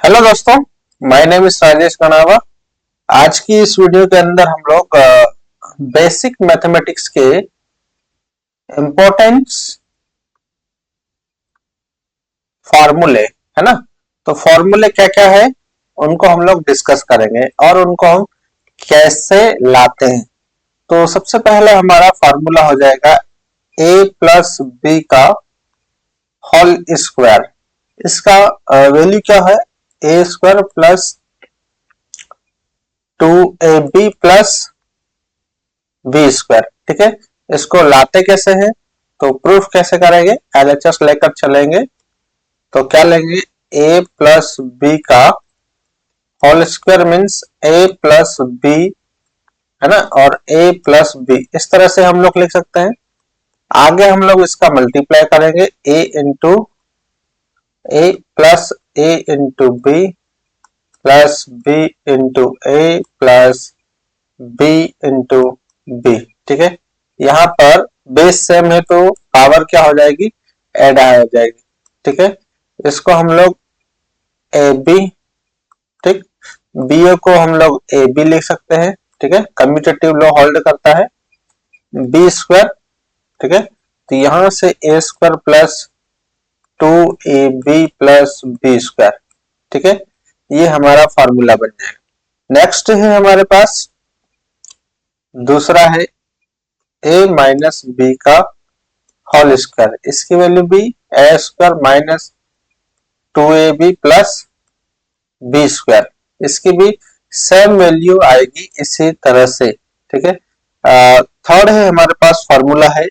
Hello दोस्तों, my name is Rajesh कनावा। आज की इस वीडियो के अंदर हम लोग बेसिक मैथमेटिक्स के इम्पोर्टेंस फॉर्मूले है ना। तो फॉर्मूले क्या क्या है उनको हम लोग डिस्कस करेंगे और उनको हम कैसे लाते हैं। तो सबसे पहले हमारा फॉर्मूला हो जाएगा a प्लस बी का होल स्क्वायर। इसका वैल्यू क्या है, A square plus 2ab plus B square. ठीक है, इसको लाते कैसे हैं, तो प्रूफ कैसे करेंगे, एलएचएस लेकर चलेंगे। तो क्या लेंगे, ए प्लस बी का होल स्क्वायर मीन्स ए प्लस बी है ना, और ए प्लस बी, इस तरह से हम लोग लिख सकते हैं। आगे हम लोग इसका मल्टीप्लाई करेंगे, A into A plus A into B plus B into A plus B into B. ठीक है, यहाँ पर बेस सेम है तो पावर क्या हो जाएगी, एड हो जाएगी। ठीक है, इसको हम लोग ए बी, ठीक, बी को हम लोग ए बी लिख सकते हैं। ठीक है, कम्यूटेटिव लॉ होल्ड करता है, बी स्क्वायर। ठीक है, तो यहां से A square plus 2ab plus B square. ठीक है, ये हमारा फॉर्मूला बन जाएगा। नेक्स्ट है हमारे पास दूसरा है a माइनस बी का होल स्क्वायर। इसकी वैल्यू भी A square minus 2ab plus B square. इसकी भी सेम वैल्यू आएगी इसी तरह से। ठीक है, थर्ड है हमारे पास फॉर्मूला है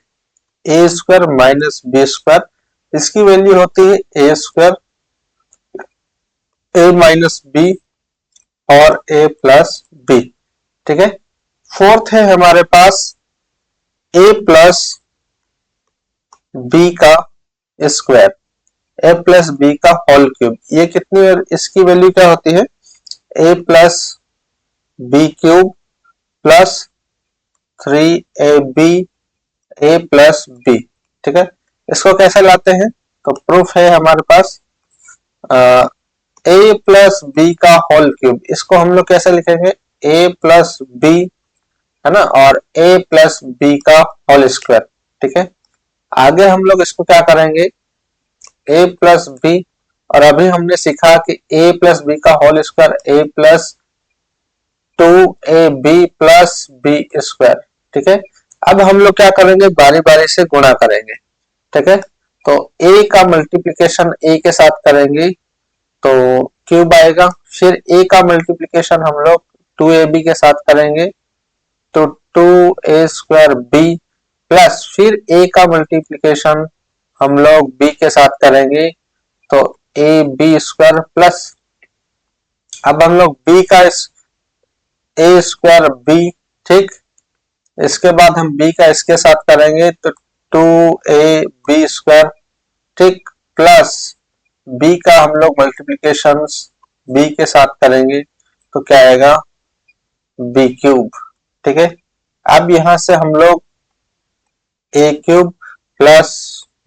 A square minus B square. इसकी वैल्यू होती है A square A minus B और ए प्लस बी। ठीक है, फोर्थ है हमारे पास ए प्लस बी का स्क्वायर, ए प्लस बी का होल क्यूब। ये कितनी, इसकी वैल्यू क्या होती है, A plus B cube plus 3ab A plus B. ठीक है, इसको कैसे लाते हैं, तो प्रूफ है हमारे पास ए प्लस बी का होल क्यूब। इसको हम लोग कैसे लिखेंगे, ए प्लस बी है ना, और ए प्लस बी का होल स्क्वायर। ठीक है, आगे हम लोग इसको क्या करेंगे, ए प्लस बी, और अभी हमने सीखा कि ए प्लस बी का whole square A plus 2ab plus B square. ठीक है, अब हम लोग क्या करेंगे, बारी बारी से गुणा करेंगे। ठीक है, तो a का मल्टीप्लिकेशन a के साथ करेंगे तो क्यूब आएगा, फिर a का मल्टीप्लिकेशन हम लोग 2ab के साथ करेंगे तो 2a स्क्वायर b प्लस फिर a का मल्टीप्लिकेशन हम लोग b के साथ करेंगे तो ab स्क्वायर प्लस, अब हम लोग b का a स्क्वायर b। ठीक, इसके बाद हम b का इसके साथ करेंगे तो 2ab स्क्वायर। ठीक, प्लस b का हम लोग मल्टीप्लिकेशन b के साथ करेंगे तो क्या आएगा, b क्यूब। ठीक है, अब यहां से हम लोग a cube plus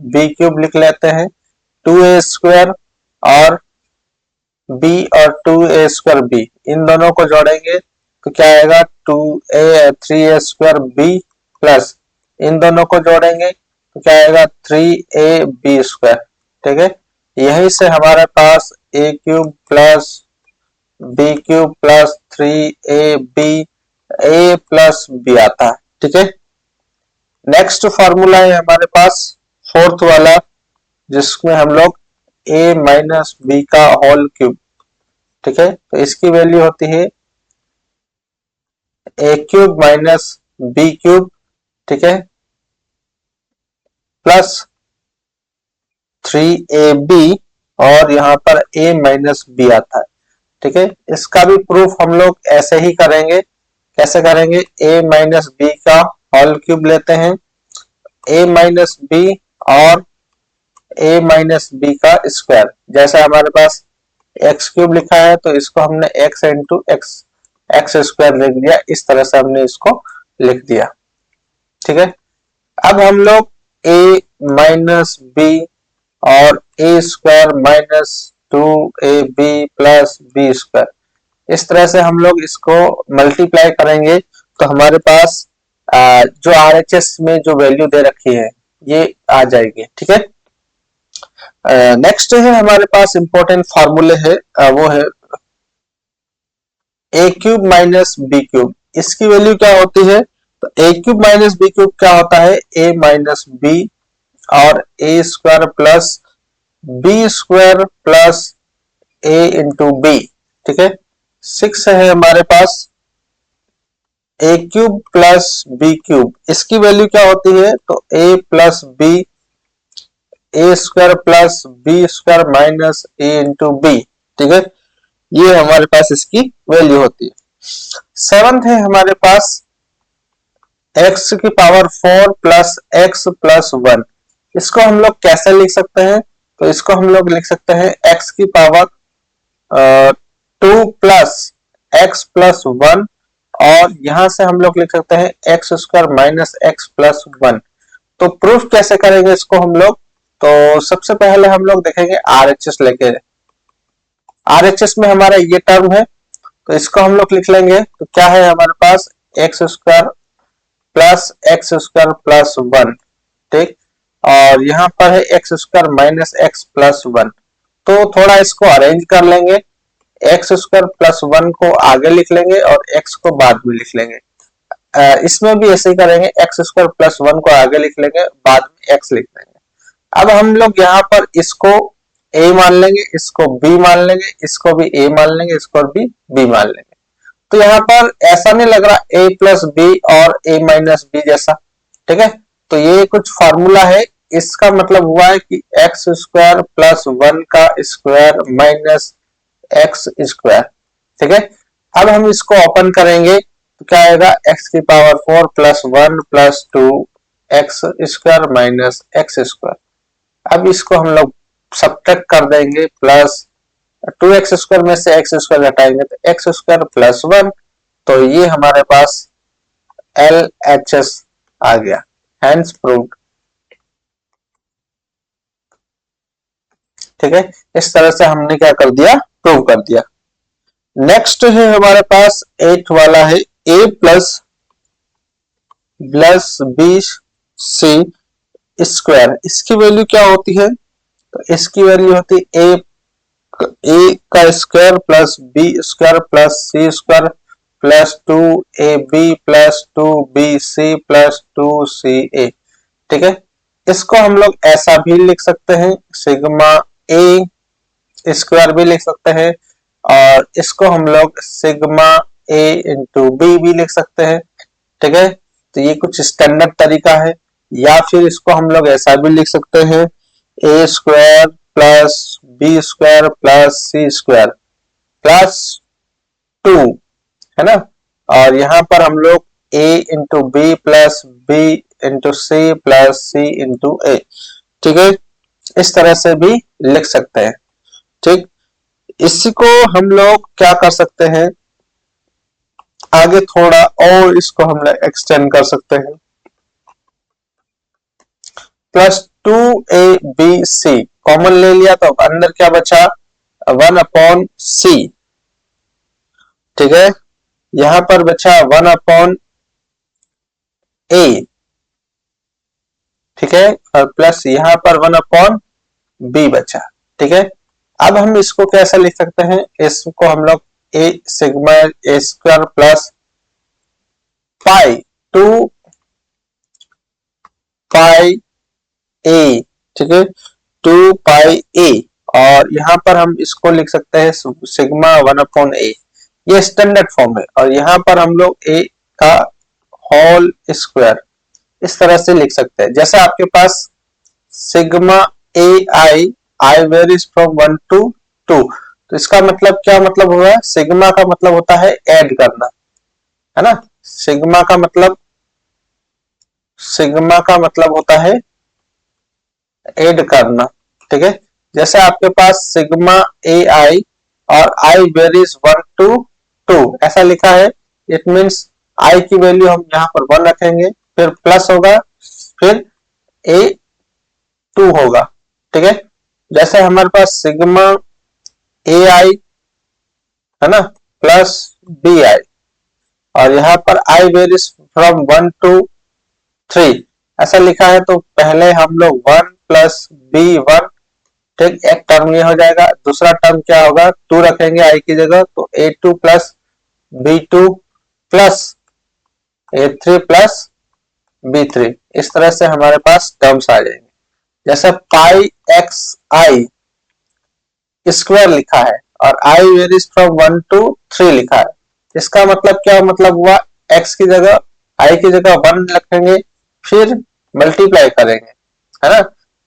b cube लिख लेते हैं, 2a स्क्वायर और b और 2a स्क्वायर b, इन दोनों को जोड़ेंगे तो क्या आएगा, 3a स्क्वायर b प्लस इन दोनों को जोड़ेंगे तो क्या आएगा, 3ab स्क्वायर। ठीक है, यहीं से हमारे पास a cube plus b cube plus 3ab a plus b आता है। ठीक है, नेक्स्ट फॉर्मूला है हमारे पास फोर्थ वाला, जिसमें हम लोग a माइनस बी का होल क्यूब। ठीक है, तो इसकी वैल्यू होती है a cube minus B cube. ठीक है, प्लस 3ab और यहाँ पर a माइनस बी आता है। ठीक है, इसका भी प्रूफ हम लोग ऐसे ही करेंगे। कैसे करेंगे, a माइनस बी का होल क्यूब लेते हैं, a माइनस बी और a माइनस बी का स्क्वायर। जैसे हमारे पास एक्स क्यूब लिखा है तो इसको हमने x इंटू एक्स स्क्वायर लिख दिया, इस तरह से हमने इसको लिख दिया। ठीक है, अब हम लोग a माइनस बी और a square minus two A B plus B square. इस तरह से हम लोग इसको मल्टीप्लाई करेंगे तो हमारे पास जो RHS में जो वैल्यू दे रखी है ये आ जाएगी। ठीक है, नेक्स्ट है हमारे पास इंपॉर्टेंट फॉर्मूले है, वो है A cube minus B cube. इसकी वैल्यू क्या होती है? तो A cube minus B cube क्या होता है? ए माइनस बी और A square plus B square plus A into B. ठीक है, 6 है हमारे पास A cube plus B cube. इसकी वैल्यू क्या होती है? तो A plus B A square plus B square minus A into B. ठीक है, ये हमारे पास इसकी वैल्यू होती है। 7th है हमारे पास x की पावर 4 प्लस एक्स प्लस 1। इसको हम लोग कैसे लिख सकते हैं? तो इसको हम लोग लिख सकते हैं x की पावर 2 प्लस एक्स प्लस 1 और यहां से हम लोग लिख सकते हैं x square minus X plus 1। तो प्रूफ कैसे करेंगे इसको हम लोग? तो सबसे पहले हम लोग देखेंगे RHS लेके। RHS में हमारा ये टर्म है तो इसको हम लोग लिख लेंगे। तो क्या है हमारे पास? X square plus X square plus 1। ठीक, और यहाँ पर है X square minus X plus 1। तो थोड़ा इसको अरेंज कर लेंगे, एक्स स्क्वायर प्लस 1 को आगे लिख लेंगे और एक्स को बाद में लिख लेंगे। इसमें भी ऐसे ही करेंगे, एक्स स्क्वायर प्लस 1 को आगे लिख लेंगे, बाद में एक्स लिख लेंगे। अब हम लोग यहाँ पर इसको a मान लेंगे, इसको b मान लेंगे, इसको भी a मान लेंगे, इसको भी b मान लेंगे। तो यहाँ पर ऐसा नहीं लग रहा a प्लस बी और a माइनस बी जैसा। ठीक है, तो ये कुछ फॉर्मूला है, इसका मतलब हुआ है कि एक्स स्क्वायर प्लस 1 का स्क्वायर माइनस एक्स स्क्वायर। ठीक है, अब हम इसको ओपन करेंगे तो क्या आएगा? एक्स की power 4 plus 1 plus 2 x square minus x square. अब इसको हम लोग सब्ट्रैक्ट कर देंगे, प्लस 2x स्क्वायर में से एक्स स्क्वायर घटाएंगे तो एक्स स्क्वायर प्लस 1। तो ये हमारे पास LHS आ गया, हैंस प्रूव्ड। ठीक है, इस तरह से हमने क्या कर दिया? प्रूव कर दिया। नेक्स्ट है हमारे पास 8 वाला है a plus B C square. इसकी वैल्यू क्या होती है? तो इसकी वैल्यू होती है ए का square plus B square plus C square plus 2ab plus 2bc plus 2ca। ठीक है, इसको हम लोग ऐसा भी लिख सकते हैं, सिग्मा ए स्क्वायर भी लिख सकते हैं और इसको हम लोग सिग्मा ए इंटू बी भी लिख सकते हैं। ठीक है, तो ये कुछ स्टैंडर्ड तरीका है। या फिर इसको हम लोग ऐसा भी लिख सकते हैं, A square plus B square plus C square plus 2, है ना, और यहाँ पर हम लोग a into B plus B into C plus C into A. ठीक है, इस तरह से भी लिख सकते हैं। ठीक, इसी को हम लोग क्या कर सकते हैं, आगे थोड़ा और इसको हम लोग एक्सटेंड कर सकते हैं, प्लस 2abc कॉमन ले लिया तो अंदर क्या बचा? 1/c। ठीक है, यहां पर बचा 1/a। ठीक है, और प्लस यहां पर 1/b बचा। ठीक है, अब हम इसको कैसे लिख सकते हैं? इसको हम लोग a sigma a square plus pi 2 pi a। ठीक है, 2 पाई a और यहां पर हम इसको लिख सकते हैं सिग्मा 1/a। ये स्टैंडर्ड फॉर्म है और यहां पर हम लोग a का होल स्क्वायर इस तरह से लिख सकते हैं। जैसे आपके पास sigma I varies from 1 to 2, तो इसका मतलब क्या मतलब हुआ? सिग्मा का मतलब होता है ऐड करना, है ना। सिग्मा का मतलब होता है ऐड करना। ठीक है, जैसे आपके पास सिग्मा ai और i वेरीज 1 to 2 ऐसा लिखा है, इट मींस i की वैल्यू हम यहाँ पर 1 रखेंगे, फिर प्लस होगा, फिर a 2 होगा। ठीक है, जैसे हमारे पास सिग्मा ए आई, है ना, प्लस बी आई, और यहाँ पर आई वेरीज फ्रॉम 1 to 3 ऐसा लिखा है, तो पहले हम लोग 1 प्लस बी 1, ठीक, एक टर्म ये हो जाएगा। दूसरा टर्म क्या होगा, 2 रखेंगे आई की जगह, तो A2 plus B2 plus A3 plus B3, इस तरह से हमारे पास टर्म्स आ जाएंगे। जैसे पाई एक्स आई स्क्वायर लिखा है और आई वेरीज फ्रॉम 1 to 3 लिखा है, इसका मतलब क्या मतलब हुआ, x की जगह आई की जगह 1 रखेंगे, फिर मल्टीप्लाई करेंगे, है ना।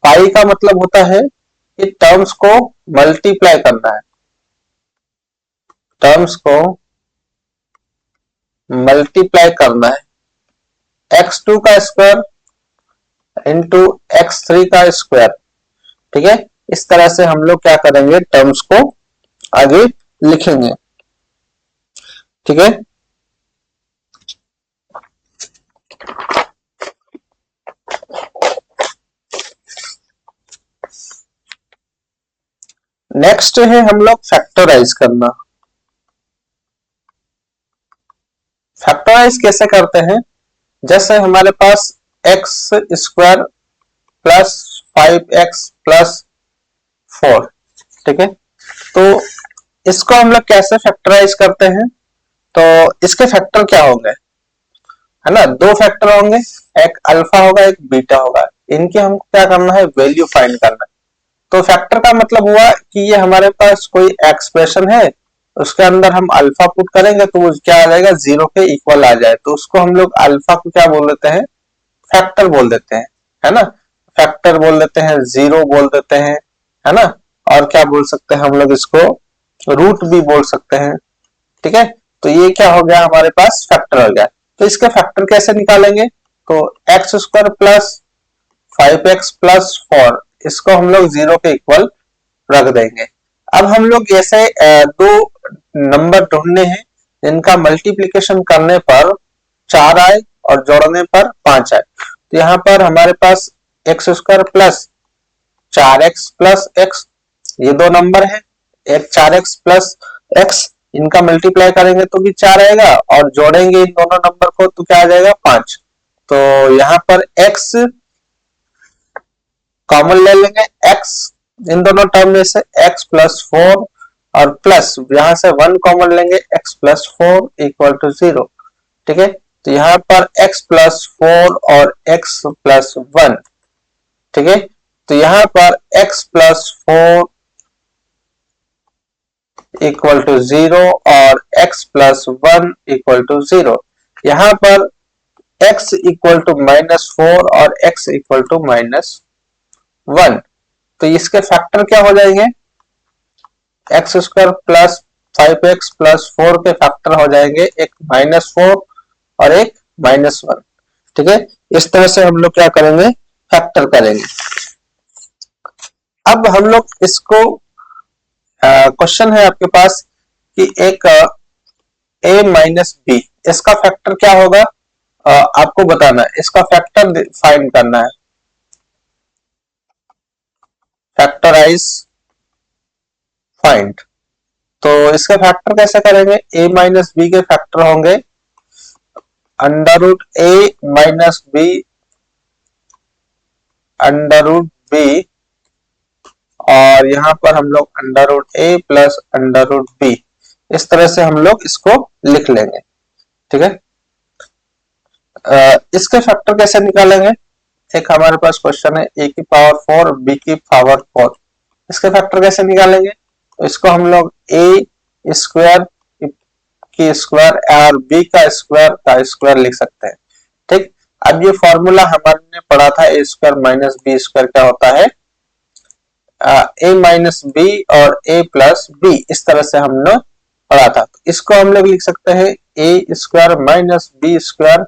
पाई का मतलब होता है कि टर्म्स को मल्टीप्लाई करना है, टर्म्स को मल्टीप्लाई करना है, x2 का स्क्वायर इंटू x3 का स्क्वायर, ठीक है। इस तरह से हम लोग क्या करेंगे, टर्म्स को आगे लिखेंगे, ठीक है। नेक्स्ट है हम लोग फैक्टराइज करना। फैक्टराइज कैसे करते हैं, जैसे हमारे पास X square plus 5x plus 4, ठीक है। तो इसको हम लोग कैसे फैक्टराइज करते हैं, तो इसके फैक्टर क्या होंगे, है ना, दो फैक्टर होंगे, एक अल्फा होगा एक बीटा होगा, इनके हमको क्या करना है, वैल्यू फाइंड करना है। तो फैक्टर का मतलब हुआ कि ये हमारे पास कोई एक्सप्रेशन है, उसके अंदर हम अल्फा पुट करेंगे तो वो क्या आ जाएगा, 0 के इक्वल आ जाए, तो उसको हम लोग अल्फा को क्या बोल देते हैं, फैक्टर बोल देते हैं, है ना। फैक्टर बोल देते हैं, जीरो बोल देते हैं, है ना। और क्या बोल सकते हैं हम लोग इसको, रूट भी बोल सकते हैं, ठीक है। तो ये क्या हो गया, हमारे पास फैक्टर हो गया। तो इसके फैक्टर कैसे निकालेंगे, तो x square plus 5x plus 4, इसको हम लोग 0 के इक्वल रख देंगे। अब हम लोग ऐसे दो नंबर ढूंढने हैं जिनका मल्टीप्लीकेशन करने पर 4 आए और जोड़ने पर 5 आए। तो यहाँ पर हमारे पास X square plus 4x plus X, ये दो नंबर है, एक 4x प्लस एक्स, इनका मल्टीप्लाई करेंगे तो भी 4 आएगा और जोड़ेंगे इन दोनों नंबर को तो क्या आ जाएगा, 5। तो यहाँ पर x कॉमन ले लेंगे, x इन दोनों टर्म में से x प्लस 4 और प्लस यहां से 1 कॉमन लेंगे, x प्लस 4 इक्वल टू 0, ठीक है। तो यहाँ पर x प्लस 4 और x प्लस 1, ठीक है। तो यहाँ पर x प्लस 4 इक्वल टू 0 और x प्लस 1 इक्वल टू 0, यहाँ पर x इक्वल टू -4 और x इक्वल टू -1, तो इसके फैक्टर क्या हो जाएंगे, x square plus 5x plus 4 के फैक्टर हो जाएंगे एक -4 और एक -1, ठीक है। इस तरह से हम लोग क्या करेंगे, फैक्टर करेंगे। अब हम लोग इसको क्वेश्चन है आपके पास कि एक a माइनस बी, इसका फैक्टर क्या होगा, आपको बताना है, इसका फैक्टर फाइंड करना है, फैक्टराइज फाइंड। तो इसके फैक्टर कैसे करेंगे, a माइनस बी के फैक्टर होंगे under root a minus B under root B, और यहां पर हम लोग under root a plus under root B, इस तरह से हम लोग इसको लिख लेंगे, ठीक है। इसके फैक्टर कैसे निकालेंगे, एक हमारे पास क्वेश्चन है a की पावर 4 b की पावर 4, इसके फैक्टर कैसे निकालेंगे, तो इसको हम लोग a स्क्वायर की स्क्वायर और b का स्क्वायर लिख सकते हैं, ठीक। अब ये फॉर्मूला हमने पढ़ा था, a square minus B square क्या होता है, a माइनस बी और a प्लस बी, इस तरह से हमने पढ़ा था। तो इसको हम लोग लिख सकते हैं a square minus B square,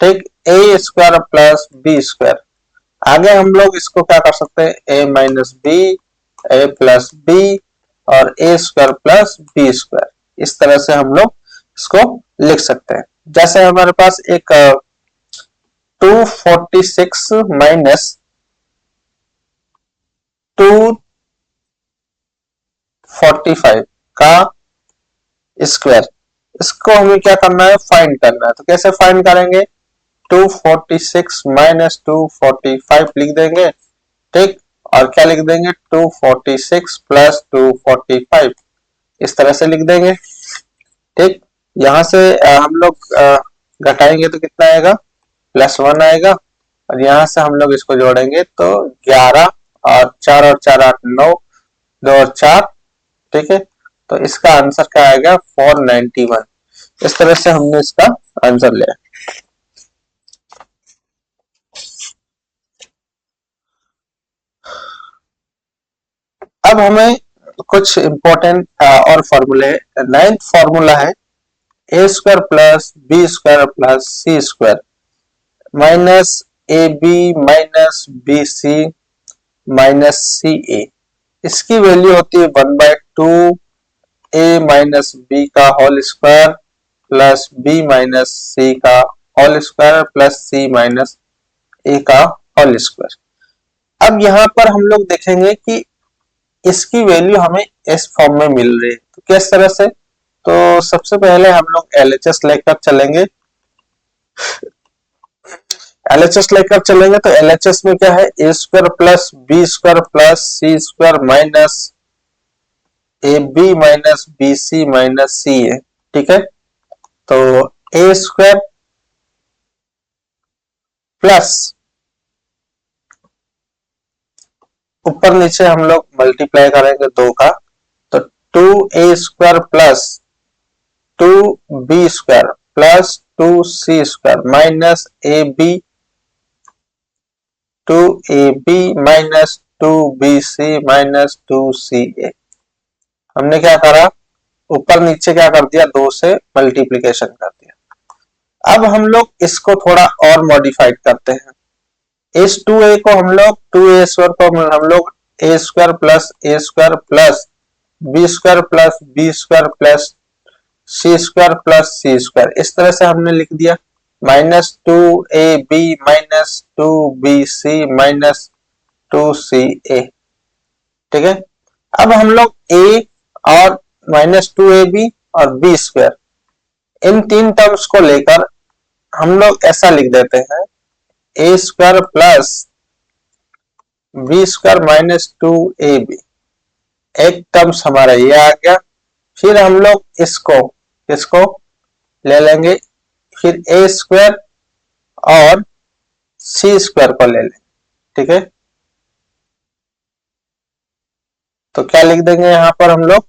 ठीक, a square plus B square. आगे हम लोग इसको क्या कर सकते हैं, a minus B, a plus B और a square plus B square, इस तरह से हम लोग इसको लिख सकते हैं। जैसे हमारे पास एक 246 माइनस 240 245 का स्क्वायर, इसको हमें क्या करना है, फाइंड करना है। तो कैसे फाइंड करेंगे, 246 माइनस 245 लिख देंगे, ठीक, और क्या लिख देंगे, 246 प्लस 245, इस तरह से लिख देंगे, ठीक। यहां से हम लोग घटाएंगे तो कितना आएगा, +1 आएगा, और यहां से हम लोग इसको जोड़ेंगे तो 11 और 4 और 4 8 9, 2 और 4, ठीक है। तो इसका आंसर क्या आएगा, 491। इस तरह से हमने इसका आंसर लिया। अब हमें कुछ इंपॉर्टेंट और फॉर्मूले, 9th फॉर्मूला है A square plus B square plus C square minus A B minus B C minus C A. इसकी वैल्यू होती है 1/2 ए माइनस बी का whole square plus B minus C का whole square plus C minus A का whole square. अब यहाँ पर हम लोग देखेंगे कि इसकी वैल्यू हमें इस फॉर्म में मिल रही है, तो किस तरह से, तो सबसे पहले हम लोग एलएचएस लेकर चलेंगे। एलएचएस लेकर चलेंगे तो एलएचएस में क्या है, A square plus B square plus C square minus A B minus B C minus C A, ठीक है। तो ए स्क्वायर प्लस, ऊपर नीचे हम लोग मल्टीप्लाई करेंगे 2 का, तो 2a square plus 2b square plus 2c square minus A B 2ab minus 2bc minus 2ca। हमने क्या करा, ऊपर नीचे क्या कर दिया, 2 से मल्टीप्लीकेशन कर दिया। अब हम लोग इसको थोड़ा और मॉडिफाइड करते हैं। इस 2a को हम लोग 2a स्क्वायर को हम लोग A square plus A square plus B square plus B square plus C square plus C square, इस तरह से हमने लिख दिया, minus 2ab minus 2bc minus 2ca, ठीक है। अब हम लोग a और माइनस 2ab और b स्क्वायर, इन तीन टर्म्स को लेकर हम लोग ऐसा लिख देते हैं, a square plus B square minus 2ab, एक टर्म्स हमारा ये आ गया। फिर हम लोग इसको ले लेंगे, फिर ए स्क्वायर और सी स्क्वायर को ले लेंगे, ठीक है। तो क्या लिख देंगे यहां पर हम लोग,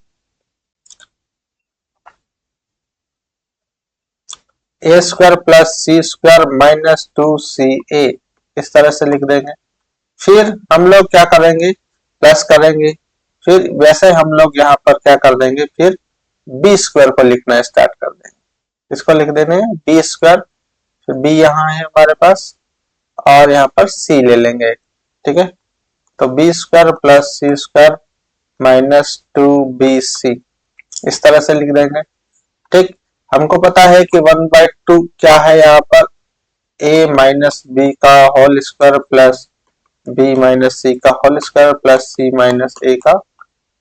A square plus C square minus 2ca, इस तरह से लिख देंगे। फिर हम लोग क्या करेंगे, प्लस करेंगे, फिर वैसे हम लोग यहाँ पर क्या कर देंगे, फिर बी स्क्वायर को लिखना स्टार्ट कर देंगे। इसको लिख देंगे बी स्क्वायर, फिर बी यहाँ है हमारे पास, और यहाँ पर सी ले लेंगे, ठीक है। तो B square plus C square minus 2bc, इस तरह से लिख देंगे, ठीक। हमको पता है कि 1/2 क्या है, यहाँ पर a माइनस बी का whole square plus b minus C का whole square plus c minus a का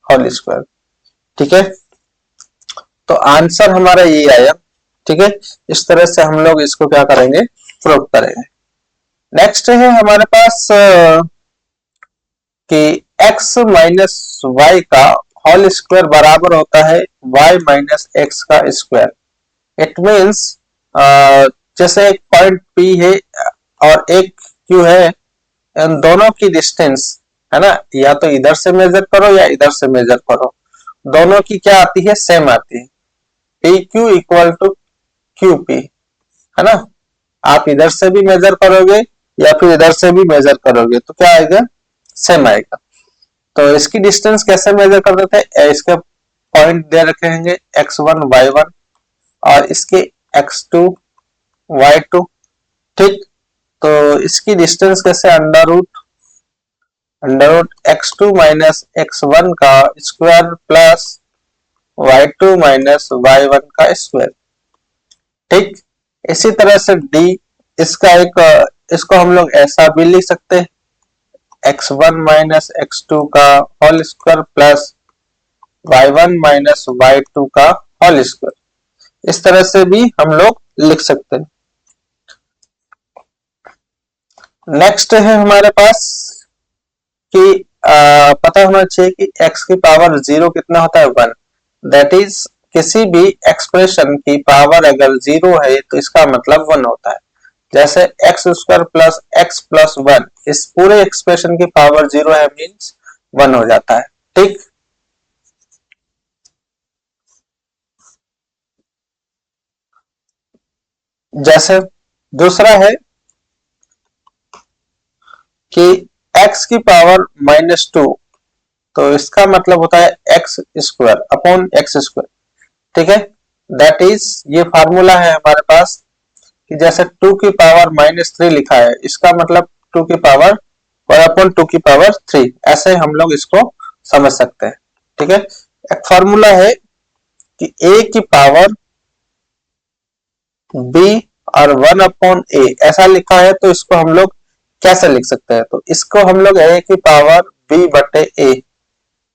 होल स्क्वायर, ठीक है। तो आंसर हमारा ये आया, ठीक है। इस तरह से हम लोग इसको क्या करेंगे, प्रूव करेंगे। नेक्स्ट है हमारे पास कि x माइनस वाई का होल स्क्वायर बराबर होता है y माइनस एक्स का स्क्वायर। इट मीन्स जैसे एक पॉइंट P है और एक Q है, इन दोनों की डिस्टेंस है ना, या तो इधर से मेजर करो या इधर से मेजर करो, दोनों की क्या आती है, सेम आती है, PQ इक्वल टू QP, है ना। आप इधर से भी मेजर करोगे या फिर इधर से भी मेजर करोगे तो क्या आएगा, सेम आएगा। तो इसकी डिस्टेंस कैसे मेजर कर देते हैं, इसके पॉइंट दे रखे होंगे x1 y1 और इसके x2 y2, ठीक। तो इसकी डिस्टेंस कैसे, under root x2 minus x1 का square plus y2 minus y1 का स्क्वायर, ठीक। इसी तरह से d, इसको हम लोग ऐसा भी लिख सकते हैं, x1 माइनस x2 का whole square plus y1 minus y2 का होल स्क्वायर। इस तरह से भी हम लोग लिख सकते हैं। नेक्स्ट है हमारे पास कि पता होना चाहिए कि x की पावर 0 कितना होता है 1। दैट इज किसी भी एक्सप्रेशन की पावर अगर 0 है तो इसका मतलब 1 होता है। जैसे X square plus x plus 1, इस पूरे एक्सप्रेशन की पावर 0 है मीन्स 1 हो जाता है। ठीक, जैसे दूसरा है कि x की पावर -2, तो इसका मतलब होता है X square upon x square. ठीक है, दैट इज ये फार्मूला है हमारे पास कि जैसे 2 की पावर -3 लिखा है, इसका मतलब 2 की पावर और अपॉन 2 की पावर 3, ऐसे हम लोग इसको समझ सकते हैं। ठीक है, एक फार्मूला है कि a की पावर b और 1 अपॉन a ऐसा लिखा है, तो इसको हम लोग कैसे लिख सकते हैं? तो इसको हम लोग a की पावर b बटे a,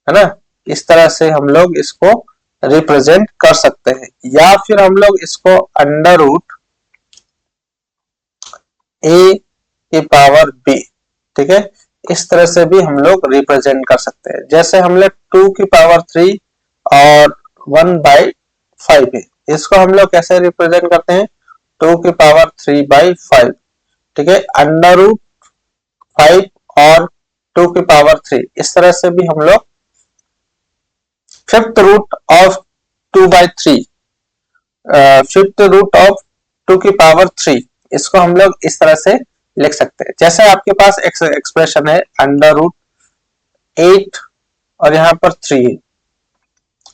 है ना, इस तरह से हम लोग इसको रिप्रेजेंट कर सकते हैं। या फिर हम लोग इसको अंडर रूट a की पावर b, ठीक है, इस तरह से भी हम लोग रिप्रेजेंट कर सकते हैं। जैसे हम लोग 2 की पावर 3 और 1/5 है, इसको हम लोग कैसे रिप्रेजेंट करते हैं? 2 की पावर 3/5, ठीक है, अंडर रूट 5 और 2 की पावर 3, इस तरह से भी हम लोग fifth root of 2/3, fifth root of 2 की पावर 3, इसको हम लोग इस तरह से लिख सकते हैं। जैसे आपके पास एक्सप्रेशन है अंडर रूट 8 और यहाँ पर 3 है,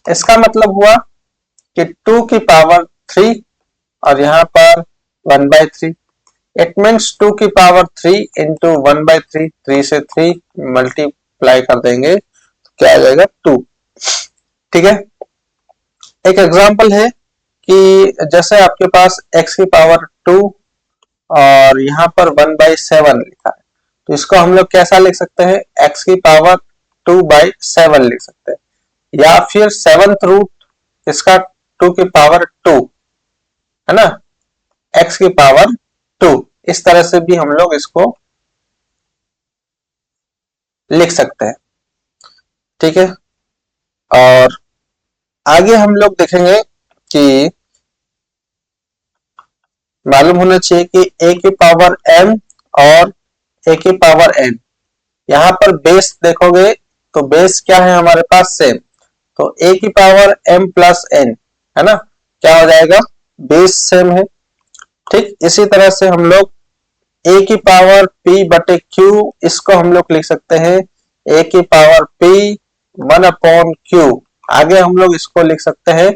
इसका मतलब हुआ कि 2 की पावर 3 और यहाँ पर 1/3, इट मीन्स 2 की पावर 3 इंटू 1/3, 3 से 3 मल्टीप्लाई कर देंगे तो क्या आ जाएगा 2। ठीक है, एक एग्जांपल है कि जैसे आपके पास x की पावर 2 और यहाँ पर 1/7 लिखा है, तो इसको हम लोग कैसा लिख सकते हैं? x की पावर 2/7 लिख सकते हैं। या फिर सेवंथ रूट इसका 2 की पावर 2, है ना, x की पावर 2, इस तरह से भी हम लोग इसको लिख सकते हैं। ठीक है, और आगे हम लोग देखेंगे कि मालूम होना चाहिए कि a की पावर m और a की पावर n, यहाँ पर बेस देखोगे तो बेस क्या है हमारे पास? सेम, तो a की पावर m प्लस n, है ना, क्या हो जाएगा? बेस सेम है। ठीक, इसी तरह से हम लोग a की पावर p बटे q, इसको हम लोग लिख सकते हैं a की पावर p 1 अपॉन q। आगे हम लोग इसको लिख सकते हैं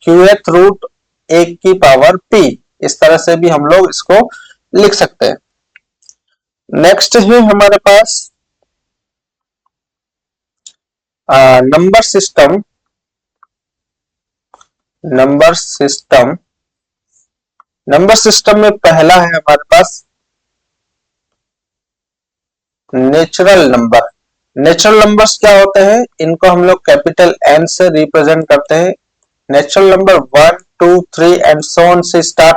qth रूट a की पावर p, इस तरह से भी हम लोग इसको लिख सकते हैं। नेक्स्ट है हमारे पास number system. Number system, number system में पहला है हमारे पास नेचुरल नंबर। नेचुरल नंबर्स क्या होते हैं? इनको हम लोग कैपिटल N से रिप्रेजेंट करते हैं। Natural number 1, 2, 3 and so on से स्टार्ट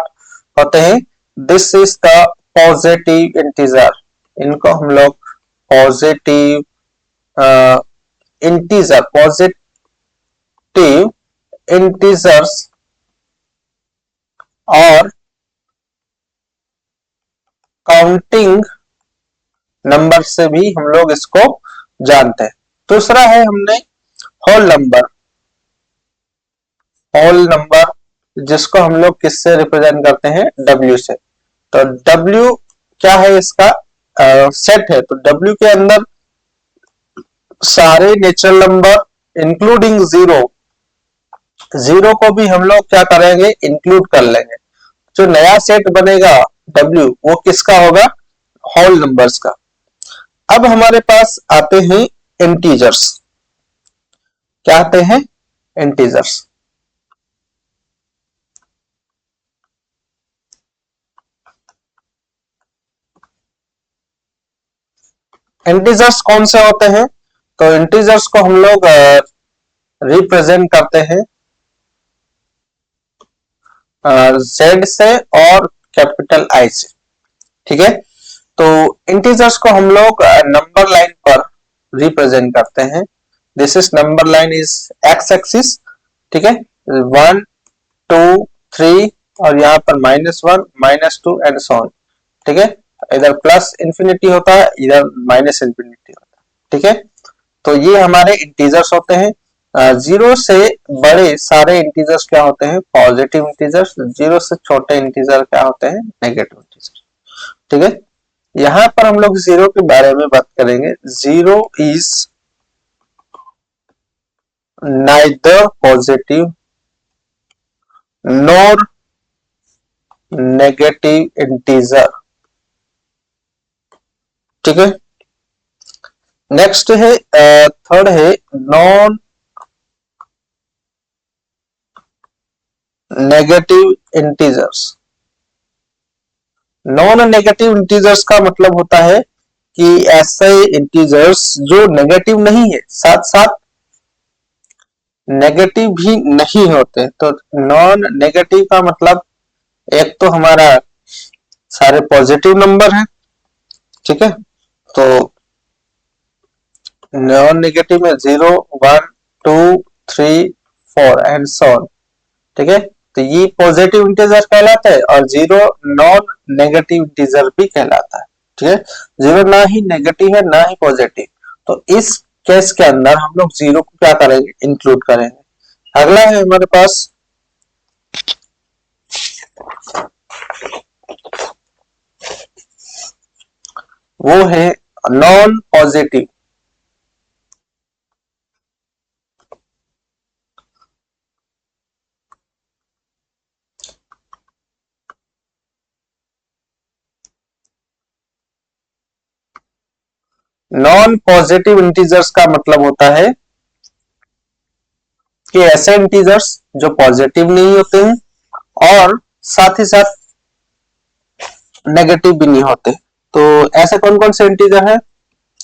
होते हैं। This is the positive integer, इनको हम लोग पॉजिटिव इंटीजर, पॉजिटिव इंटीजर्स और काउंटिंग नंबर से भी हम लोग इसको जानते हैं। दूसरा है हमने होल नंबर। होल नंबर जिसको हम लोग किससे रिप्रेजेंट करते हैं? W से। तो W क्या है? इसका सेट है, तो W के अंदर सारे natural number including zero, zero को भी हम लोग क्या करेंगे? इंक्लूड कर लेंगे। जो नया सेट बनेगा W, वो किसका होगा? होल नंबर्स का। अब हमारे पास आते हैं इंटीजर्स। क्या आते हैं? इंटीजर्स। इंटीजर्स कौन से होते हैं? तो इंटीजर्स को हम लोग रिप्रेजेंट करते हैं जेड से और कैपिटल आई से, ठीक है। तो इंटीजर्स को हम लोग नंबर लाइन पर रिप्रेजेंट करते हैं। This is number line is x axis, ठीक है, 1 2 3 और यहाँ पर -1 -2 एंड सो ऑन, ठीक है। इधर प्लस इंफिनिटी होता है, इधर माइनस इंफिनिटी होता है, ठीक है। तो ये हमारे इंटीजर्स होते हैं। जीरो से बड़े सारे इंटीजर्स क्या होते हैं, पॉजिटिव इंटीजर्स। जीरो से छोटे इंटीजर क्या होते हैं, नेगेटिव इंटीजर, ठीक है। यहाँ पर हम लोग जीरो के बारे में बात करेंगे। Zero is neither positive nor negative integer, ठीक है। नेक्स्ट है थर्ड है non negative integers. Non negative integers का मतलब होता है कि ऐसे इंटीजर्स जो नेगेटिव नहीं है, साथ साथ नेगेटिव भी नहीं होते। तो नॉन नेगेटिव का मतलब एक तो हमारा सारे पॉजिटिव नंबर है, ठीक है। तो नॉन नेगेटिव में 0 1 2 3 4 एंड सो ऑन, ठीक है। तो ये पॉजिटिव इंटीजर कहलाता है और जीरो नॉन नेगेटिव इंटीजर भी कहलाता है, ठीक है। जीरो ना ही नेगेटिव है ना ही पॉजिटिव, तो इस केस के अंदर हम लोग जीरो को क्या करेंगे, इंक्लूड करेंगे। अगला है हमारे पास वो है non positive. Non positive integers का मतलब होता है कि ऐसे इंटीजर्स जो पॉजिटिव नहीं होते हैं और साथ ही साथ नेगेटिव भी नहीं होते। तो ऐसे कौन कौन से इंटीजर है,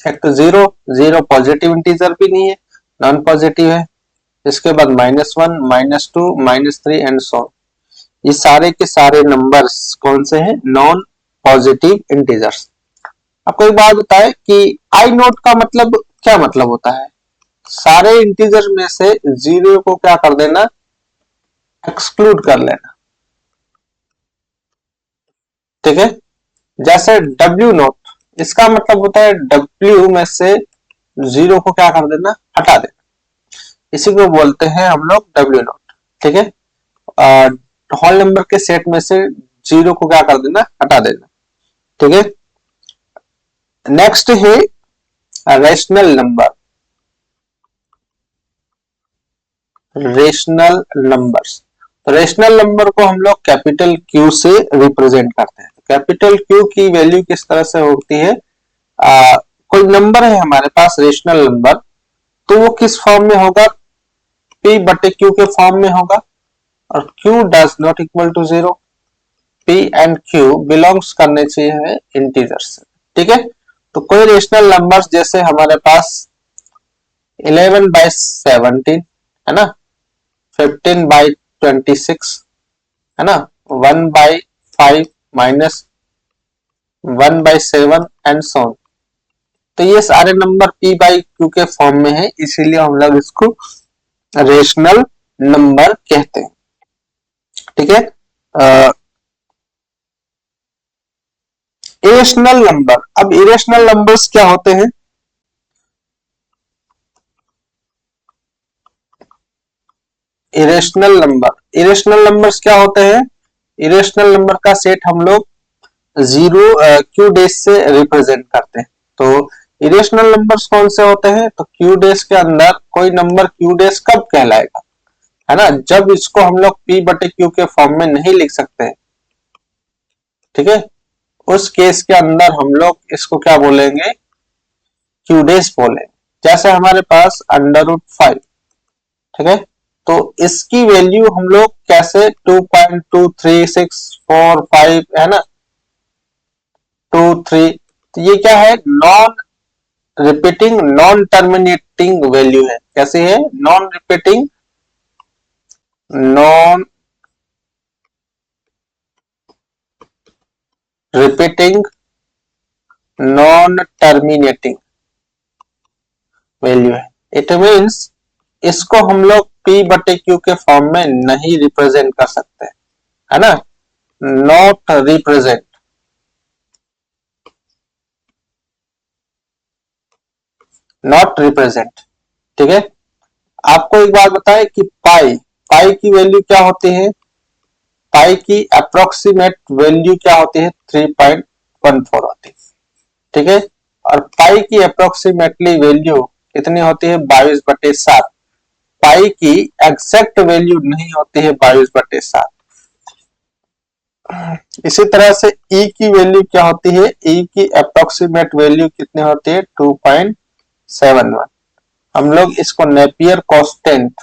एक तो जीरो, जीरो पॉजिटिव इंटीजर भी नहीं है, नॉन पॉजिटिव है। इसके बाद -1 -2 -3 एंड सो ऑन, ये सारे के सारे नंबर्स कौन से हैं, नॉन पॉजिटिव इंटीजर्स। आपको एक बात बताए कि आई नोट का मतलब क्या मतलब होता है, सारे इंटीजर में से जीरो को क्या कर देना, एक्सक्लूड कर लेना, ठीक है। जैसे डब्ल्यू नोट, इसका मतलब होता है डब्ल्यू में से जीरो को क्या कर देना, हटा देना, इसी को बोलते हैं हम लोग डब्ल्यू नोट, ठीक है। होल नंबर के सेट में से जीरो को क्या कर देना, हटा देना, ठीक है। नेक्स्ट है रेशनल नंबर। रेशनल नंबर्स, तो रेशनल नंबर को हम लोग कैपिटल क्यू से रिप्रेजेंट करते हैं। कैपिटल क्यू की वैल्यू किस तरह से होती है, कोई नंबर है हमारे पास रेशनल नंबर, तो वो किस फॉर्म में होगा, p बटे q के फॉर्म में होगा और q does not equal to 0। p and q belongs करने चाहिए इंटीजर्स से, ठीक है। तो कोई रेशनल नंबर्स जैसे हमारे पास 11/17 है ना, 15/26 है ना, 1/5 -1/7 एंड सो ऑन। तो ये सारे नंबर p बाई q के फॉर्म में है, इसीलिए हम लोग इसको रेशनल नंबर कहते हैं, ठीक है। इरेशनल नंबर, अब इरेशनल नंबर्स क्या होते हैं, इरेशनल नंबर्स क्या होते हैं, इरेशनल नंबर का सेट हम लोग जीरो क्यू डेज से रिप्रेजेंट करते हैं। तो इरेशनल नंबर्स कौन से होते हैं, तो क्यू डेज के अंदर कोई नंबर क्यू डेज कब कहलाएगा, है ना, जब इसको हम लोग p बटे q के फॉर्म में नहीं लिख सकते हैं, ठीक है। उस केस के अंदर हम लोग इसको क्या बोलेंगे, क्यू डेज बोलेंगे। जैसे हमारे पास √5, ठीक है। तो इसकी वैल्यू हम लोग कैसे 2.23645 है ना, 2 3, तो ये क्या है, non repeating non terminating value है। कैसी है? Non repeating, non repeating, non terminating value है। इट मीन्स इसको हम लोग P बटे Q के फॉर्म में नहीं रिप्रेजेंट कर सकते, है ना? नॉट रिप्रेजेंट, नॉट रिप्रेजेंट, ठीक है। आपको एक बात बताएं कि पाई, पाई की वैल्यू क्या होती है? पाई की अप्रोक्सीमेट वैल्यू क्या होती है? 3.14 होती है, ठीक है। और पाई की अप्रोक्सीमेटली वैल्यू कितनी होती है? 22/7। पाई की एग्जैक्ट वैल्यू नहीं होती है 22/7। इसी तरह से ई की वैल्यू क्या होती है? ई की अप्रोक्सीमेट वैल्यू कितनी होती है? 2.71। हम लोग इसको नेपियर कांस्टेंट,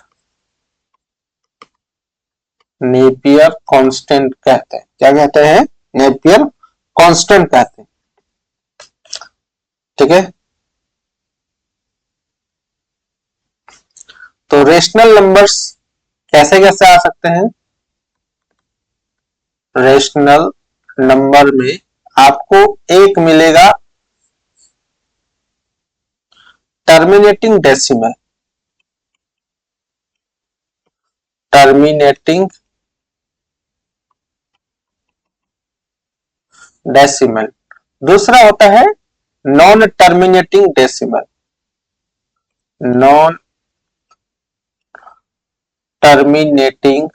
नेपियर कांस्टेंट कहते हैं। क्या कहते हैं? नेपियर कांस्टेंट कहते हैं, ठीक है। तो रेशनल नंबर्स कैसे कैसे आ सकते हैं? रेशनल नंबर में आपको एक मिलेगा टर्मिनेटिंग डेसिमल, टर्मिनेटिंग डेसिमल। दूसरा होता है non terminating decimal, non terminating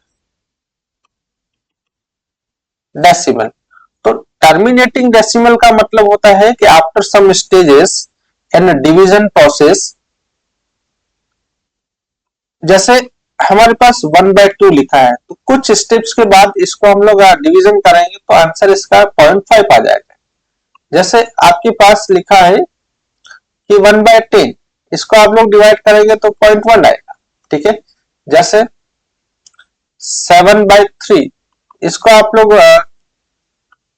decimal. तो टर्मिनेटिंग डेसिमल का मतलब होता है कि after some stages in division process, जैसे हमारे पास 1/2 लिखा है, तो कुछ स्टेप्स के बाद इसको हम लोग डिवीजन करेंगे तो आंसर इसका 0.5 आ जाएगा। जैसे आपके पास लिखा है कि 1/10, इसको आप लोग डिवाइड करेंगे तो 0.1 आएगा, ठीक है। जैसे 7/3, इसको आप लोग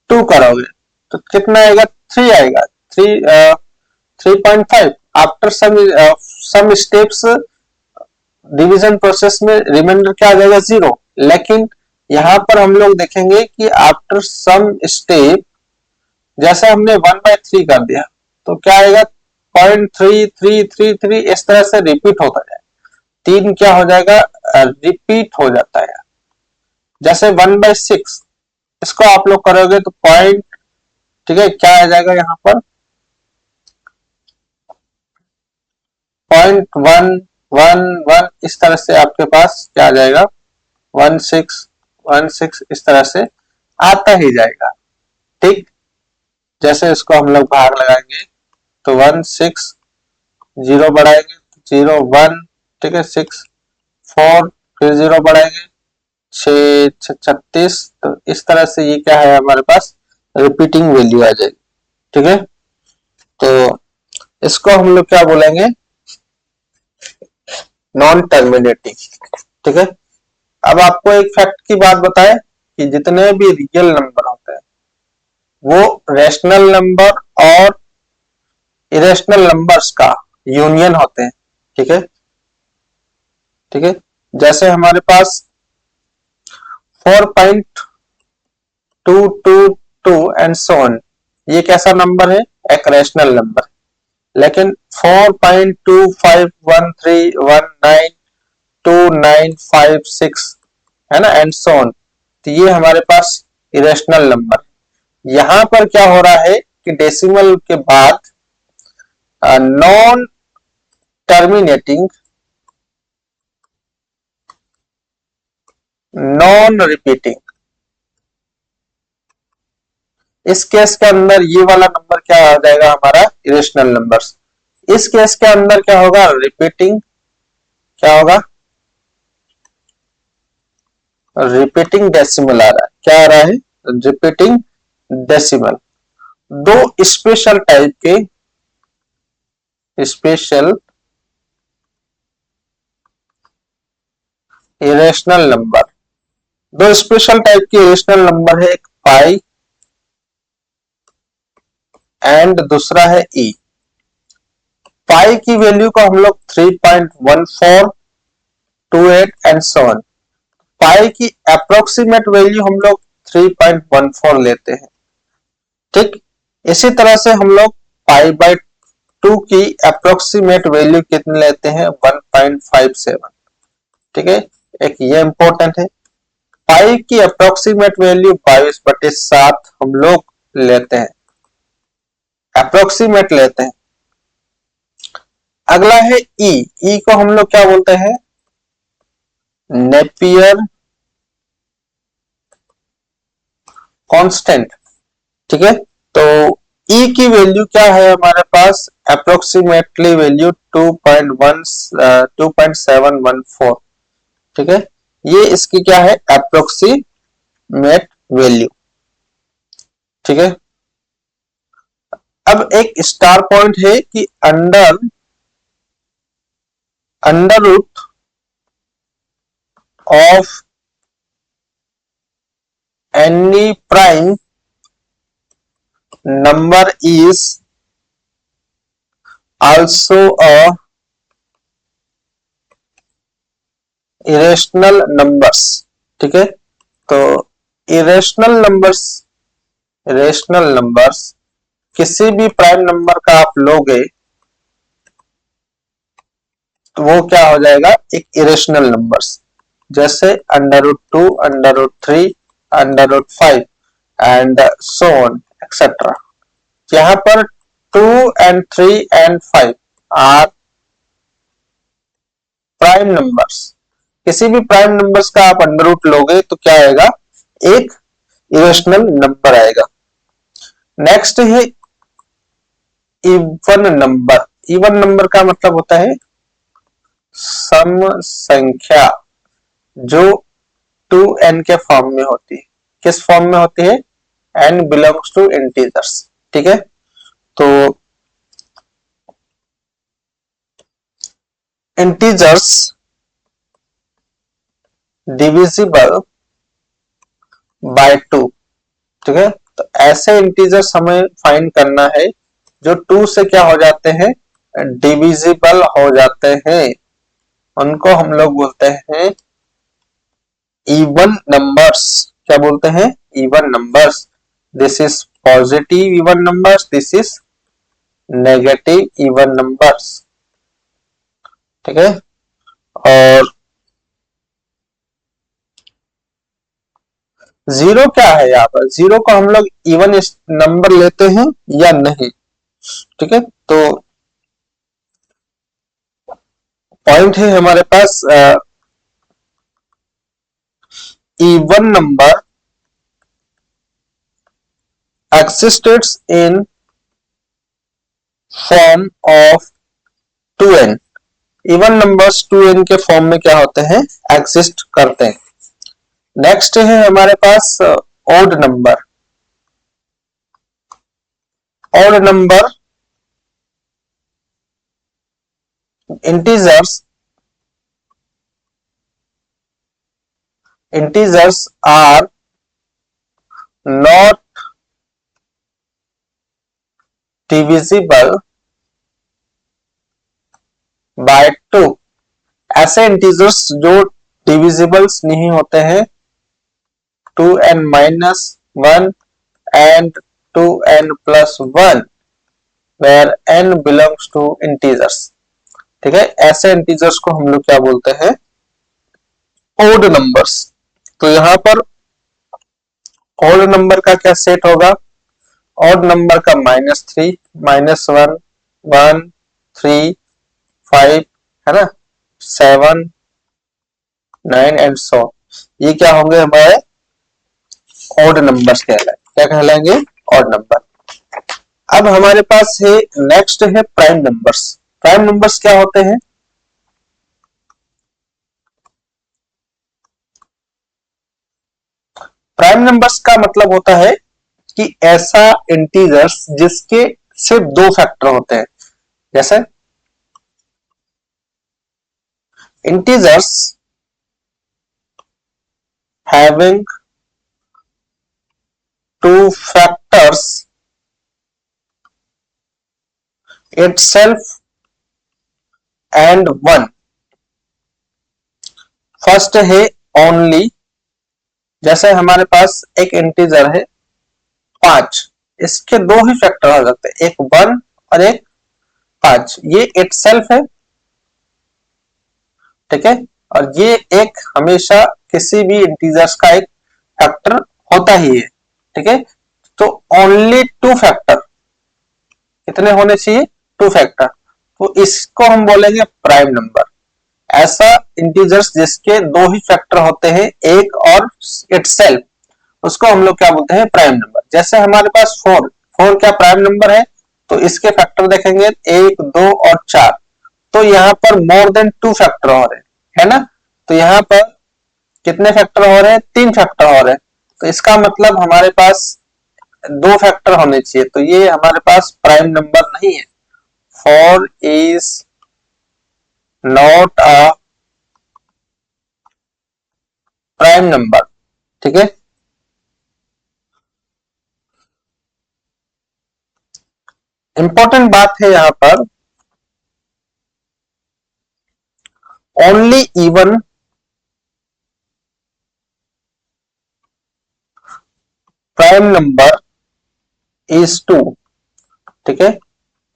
2 करोगे तो कितना आएगा? 3 आएगा, 3.5। After some steps division process में रिमाइंडर क्या आ जाएगा? 0। लेकिन यहां पर हम लोग देखेंगे कि आफ्टर सम स्टेप, जैसे हमने 1/3 कर दिया तो क्या आएगा? 0.3333, इस तरह से रिपीट होता जाएगा। 3 क्या हो जाएगा? रिपीट हो जाता है। जैसे 1/6, इसको आप लोग करोगे तो पॉइंट, ठीक है, क्या आ जाएगा यहाँ पर? 0.111, इस तरह से आपके पास क्या आ जाएगा? 1616, इस तरह से आता ही जाएगा, ठीक। जैसे इसको हम लोग भाग लगाएंगे तो 16, 0 बढ़ाएंगे 0 1, ठीक है, 6 4, फिर 0 बढ़ाएंगे 6 36। तो इस तरह से ये क्या है हमारे पास? रिपीटिंग वैल्यू आ जाएगी, ठीक है। तो इसको हम लोग क्या बोलेंगे? नॉन टर्मिनेटिंग, ठीक है। अब आपको एक फैक्ट की बात बताएं कि जितने भी रियल नंबर होते हैं वो रेशनल नंबर और इरेशनल नंबर्स का यूनियन होते हैं, ठीक है, ठीक है। जैसे हमारे पास 4.222 एंड सो ऑन, ये कैसा नंबर है? एक रेशनल नंबर। लेकिन 4.2513192956 है ना, एंड सो ऑन, तो ये हमारे पास इरेशनल नंबर। यहां पर क्या हो रहा है कि डेसिमल के बाद नॉन टर्मिनेटिंग, नॉन रिपीटिंग, इस केस के अंदर ये वाला नंबर क्या आ जाएगा? हमारा इरेशनल नंबर्स। इस केस के अंदर क्या होगा? रिपीटिंग, क्या होगा? रिपीटिंग डेसिमल आ रहा है। क्या आ रहा है? Repeating decimal. दो स्पेशल टाइप के, स्पेशल इरेशनल नंबर, दो स्पेशल टाइप के इरेशनल नंबर है, एक पाई एंड दूसरा है ई। पाई की वैल्यू को हम लोग 3.1428 एंड so on। पाई की अप्रोक्सीमेट वैल्यू हम लोग 3.14 लेते हैं। ठीक, इसी तरह से हम लोग पाई बाय 2 की अप्रोक्सीमेट वैल्यू कितनी लेते हैं, 1.57। ठीक है, एक ये इंपॉर्टेंट है। पाई की अप्रोक्सीमेट वैल्यू 22/7 हम लोग लेते हैं, अप्रोक्सीमेट लेते हैं। अगला है ई। ई को हम लोग क्या बोलते हैं, नेपियर कांस्टेंट। ठीक है, तो ई की वैल्यू क्या है हमारे पास, अप्रोक्सीमेटली वैल्यू 2.714। ठीक है, ये इसकी क्या है, अप्रोक्सीमेट वैल्यू। ठीक है, अब एक स्टार पॉइंट है कि under root of any prime number is also a irrational numbers. ठीक है, तो इरेशनल नंबर्स किसी भी प्राइम नंबर का आप लोगे तो वो क्या हो जाएगा, एक इरेशनल नंबर्स। जैसे √2, √3, √5 एंड सो ऑन एक्सेट्रा। यहाँ पर 2 and 3 and 5 are prime numbers. किसी भी प्राइम नंबर्स का आप अंडर रूट लोगे तो क्या आएगा, एक इरेशनल नंबर आएगा। नेक्स्ट है इवन नंबर। इवन नंबर का मतलब होता है सम संख्या जो 2n के फॉर्म में होती है। किस फॉर्म में होती है, n बिलोंग्स टू इंटीजर्स। ठीक है, तो इंटीजर्स डिविजिबल बाय 2। ठीक है, तो ऐसे इंटीजर्स हमें फाइंड करना है जो 2 से क्या हो जाते हैं, डिविजिबल हो जाते हैं। उनको हम लोग बोलते हैं इवन नंबर्स। क्या बोलते हैं, even numbers. This is positive even numbers, this is negative even numbers. ठीक है, और जीरो क्या है, यहाँ पर जीरो को हम लोग इवन नंबर लेते हैं या नहीं। ठीक है, तो पॉइंट है हमारे पास even number exists in form of 2n। Even numbers 2n के फॉर्म में क्या होते हैं, एग्जिस्ट करते हैं। नेक्स्ट है हमारे पास odd number. Odd number integers are not divisible by 2। ऐसे इंटीजर्स जो डिविजिबल्स नहीं होते हैं 2n-1 and 2n+1 where n belongs to integers। ठीक है, ऐसे इंटीजर्स को हम लोग क्या बोलते हैं, ओड नंबर्स। तो यहां पर ओड नंबर का क्या सेट होगा, ओड नंबर का -3, -1, 1, 3, 5 है ना, 7, 9 एंड सो। ये क्या होंगे हमारे ओड नंबर्स कहलाएंगे। क्या कहलाएंगे, ओड नंबर। अब हमारे पास है नेक्स्ट है प्राइम नंबर्स। प्राइम नंबर्स क्या होते हैं, प्राइम नंबर्स का मतलब होता है कि ऐसा इंटीजर्स जिसके सिर्फ 2 फैक्टर होते हैं। जैसे integers having 2 factors itself and 1। First है ओनली, जैसे हमारे पास एक इंटीजर है 5, इसके दो ही फैक्टर हो सकते हैं, एक 1 और एक 5। ये इटसेल्फ है, ठीक है, और ये एक हमेशा किसी भी इंटीजर्स का एक फैक्टर होता ही है, ठीक है। तो ओनली 2 फैक्टर, कितने होने चाहिए? 2 फैक्टर। तो इसको हम बोलेंगे प्राइम नंबर। ऐसा इंटीजर्स जिसके दो ही फैक्टर होते हैं, एक और इटसेल्फ, उसको हम लोग क्या बोलते हैं? Prime number. जैसे हमारे पास 4, 4 क्या प्राइम नंबर है? तो इसके फैक्टर देखेंगे 1, 2 और 4। तो यहाँ पर मोर देन 2 फैक्टर हो रहे हैं, है ना। तो यहाँ पर कितने फैक्टर हो रहे हैं? 3 फैक्टर हो रहे हैं। तो इसका मतलब हमारे पास 2 फैक्टर होने चाहिए, तो ये हमारे पास प्राइम नंबर नहीं है। 4 is not a prime number, ठीक है। इंपॉर्टेंट बात है यहाँ पर, only even prime number is 2, ठीक है।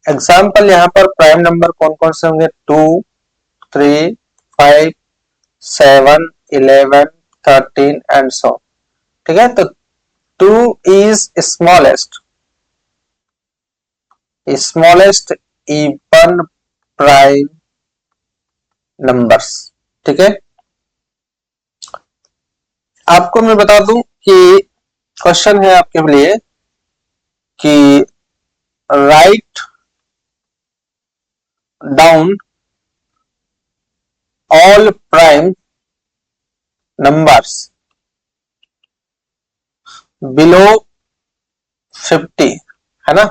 एग्जाम्पल यहाँ पर प्राइम नंबर कौन कौन से होंगे? 2, 3, 5, 7, 11, 13 एंड सो, ठीक है। तो 2 is smallest even prime numbers, ठीक है। आपको मैं बता दूं कि क्वेश्चन है आपके लिए कि write down all prime numbers below 50, है ना।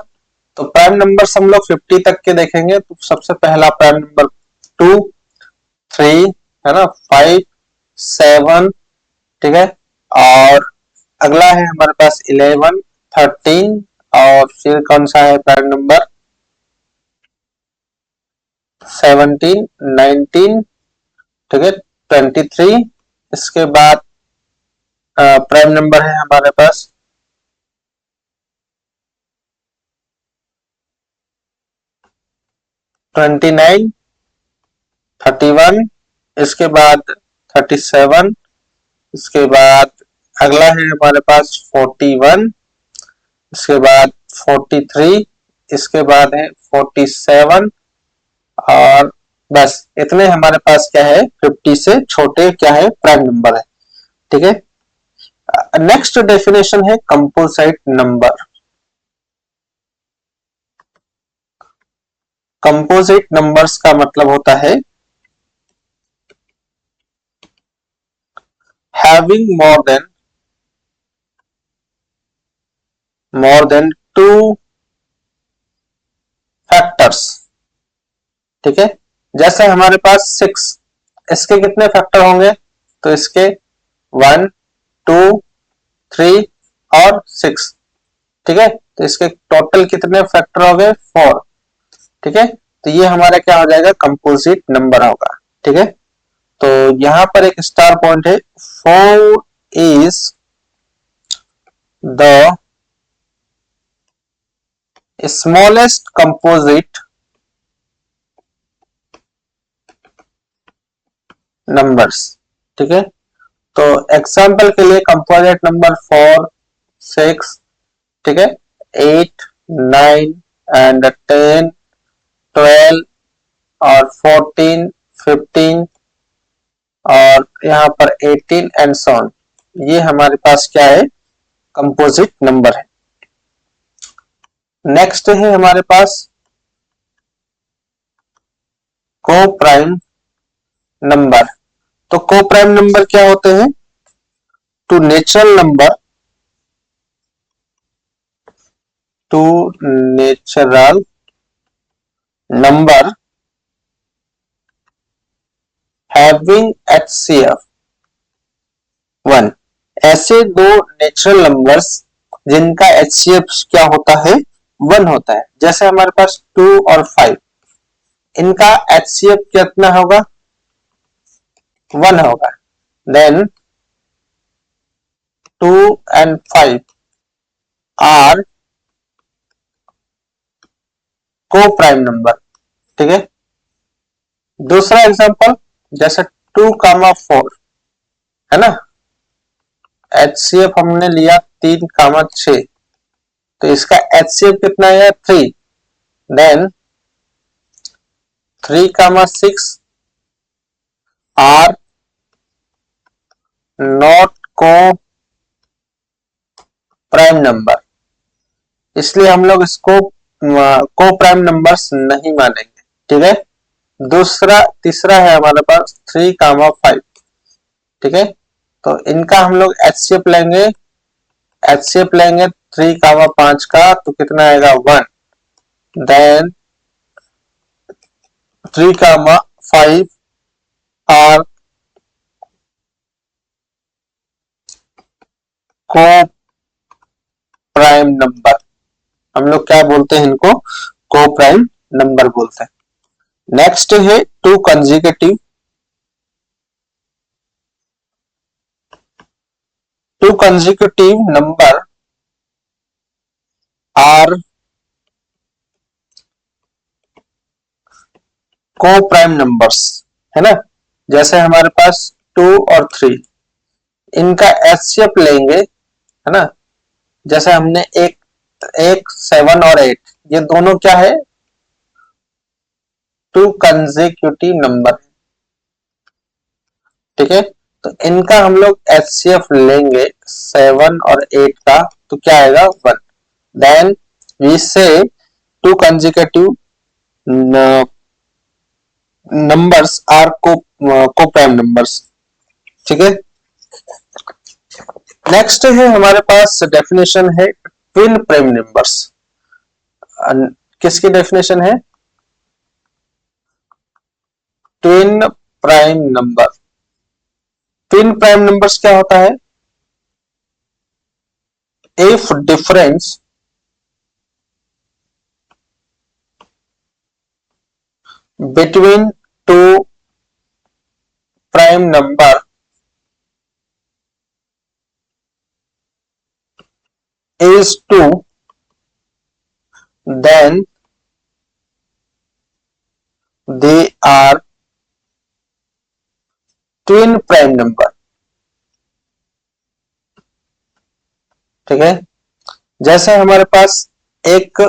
तो प्राइम नंबर्स हम लोग 50 तक के देखेंगे। तो सबसे पहला प्राइम नंबर 2, 3, है ना, 5, 7, ठीक है। और अगला है हमारे पास 11, 13, और फिर कौन सा है प्राइम नंबर? 17, 19, ठीक है, 23। इसके बाद प्राइम नंबर है हमारे पास 29, 31, इसके बाद 37, इसके बाद अगला है हमारे पास 41, इसके बाद 43, इसके बाद है 47, और बस इतने हमारे पास क्या है? 50 से छोटे क्या है? प्राइम नंबर है, ठीक है। नेक्स्ट डेफिनेशन है कंपोजिट नंबर। कंपोजिट नंबर्स का मतलब होता है having more than 2 फैक्टर्स, ठीक है। जैसे हमारे पास 6, इसके कितने फैक्टर होंगे? तो इसके 1, 2, 3 और 6, ठीक है। तो इसके टोटल कितने फैक्टर हो गए? 4, ठीक है। तो ये हमारा क्या हो जाएगा? कंपोजिट नंबर होगा, ठीक है। तो यहां पर एक स्टार पॉइंट है, 4 is the smallest composite numbers, ठीक है। तो एग्जाम्पल के लिए कंपोजिट नंबर 4, 6, ठीक है, 8, 9 एंड 10, 12 और 14, 15 और यहाँ पर 18 एंड सो ऑन, ये हमारे पास क्या है? कंपोजिट नंबर है। नेक्स्ट है हमारे पास को प्राइम नंबर। तो को प्राइम नंबर क्या होते हैं? Two natural number, two natural number having HCF 1, ऐसे दो नेचुरल नंबर्स जिनका HCF क्या होता है? 1 होता है। जैसे हमारे पास 2 और 5, इनका HCF कितना होगा, 1 होगा। देन 2 and 5 आर को प्राइम नंबर, ठीक है। दूसरा एग्जांपल जैसे 2, 4 है ना, HCF हमने लिया 3, 6, तो इसका HCF कितना है 3। देन 3, 6 आर नॉट को प्राइम नंबर, इसलिए हम लोग इसको को प्राइम नंबर्स नहीं मानेंगे, ठीक है। तीसरा है हमारे पास 3, 5, ठीक है। तो इनका हम लोग HCF लेंगे, 3, 5 का, तो कितना आएगा 1। देन 3, 5 आर को प्राइम नंबर, हम लोग क्या बोलते हैं इनको, को प्राइम नंबर बोलते हैं। नेक्स्ट है 2 कंसेक्यूटिव, 2 कंसेक्यूटिव नंबर आर को प्राइम नंबर्स, है ना। जैसे हमारे पास 2 और 3, इनका HCF लेंगे, है ना। जैसे हमने एक 7 और 8, ये दोनों क्या है, 2 कंसेक्यूटिव नंबर, ठीक है। तो इनका हम लोग HCF लेंगे 7 और 8 का, तो क्या आएगा 1। देन वी से 2 कंसेक्यूटिव नंबर्स आर को प्राइम नंबर्स, ठीक है। नेक्स्ट है हमारे पास डेफिनेशन है ट्विन प्राइम नंबर्स। किसकी डेफिनेशन है, twin prime number. Twin prime numbers क्या होता है, if difference between two prime number is 2, then they are twin prime number, ठीक है। जैसे हमारे पास एक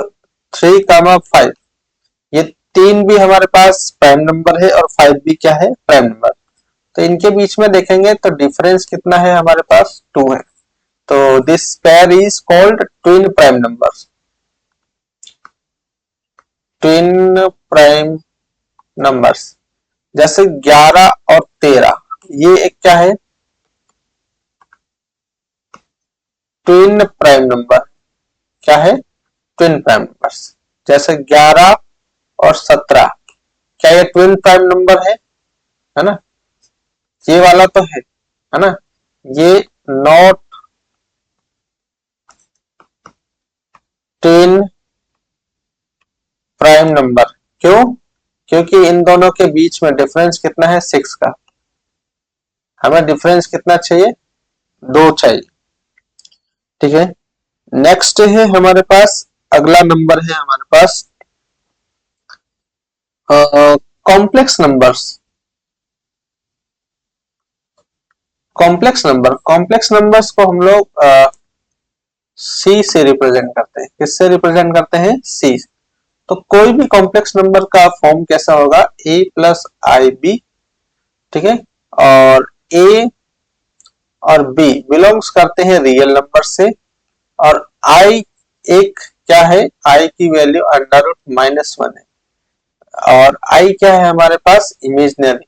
3, 5, ये 3 भी हमारे पास प्राइम नंबर है और 5 भी क्या है, प्राइम नंबर। तो इनके बीच में देखेंगे तो डिफरेंस कितना है, हमारे पास 2 है। तो this pair is called twin prime numbers, twin prime numbers. जैसे 11 और 13, ये एक क्या है, ट्विन प्राइम नंबर, क्या है, ट्विन प्राइम नंबर्स। जैसे 11 और 17, क्या ये ट्विन प्राइम नंबर है ना, ये वाला तो है ना। ये नॉट ट्विन प्राइम नंबर, क्यों, क्योंकि इन दोनों के बीच में डिफरेंस कितना है, 6 का। हमें डिफरेंस कितना चाहिए, 2 चाहिए, ठीक है। नेक्स्ट है हमारे पास, अगला नंबर है हमारे पास कॉम्प्लेक्स नंबर्स। कॉम्प्लेक्स नंबर्स को हम लोग सी से रिप्रेजेंट करते हैं। किससे रिप्रेजेंट करते हैं, सी। तो कोई भी कॉम्प्लेक्स नंबर का फॉर्म कैसा होगा, a प्लस आई बी, ठीक है। और a और b बिलोंग्स करते हैं रियल नंबर से, और i एक क्या है, i की वैल्यू √-1 है, और i क्या है हमारे पास, imaginary,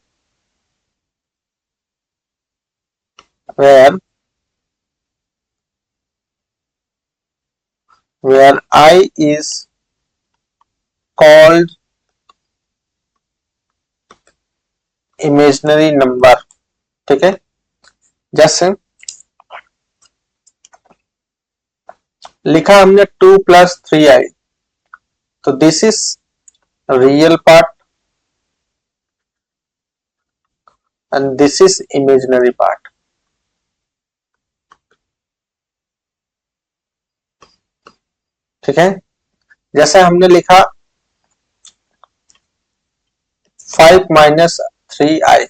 where I is called imaginary number, ठीक है। जैसे लिखा हमने 2 + 3i, तो this is real part, and this is imaginary part. ठीक है, जैसे हमने लिखा 5 माइनस 3i,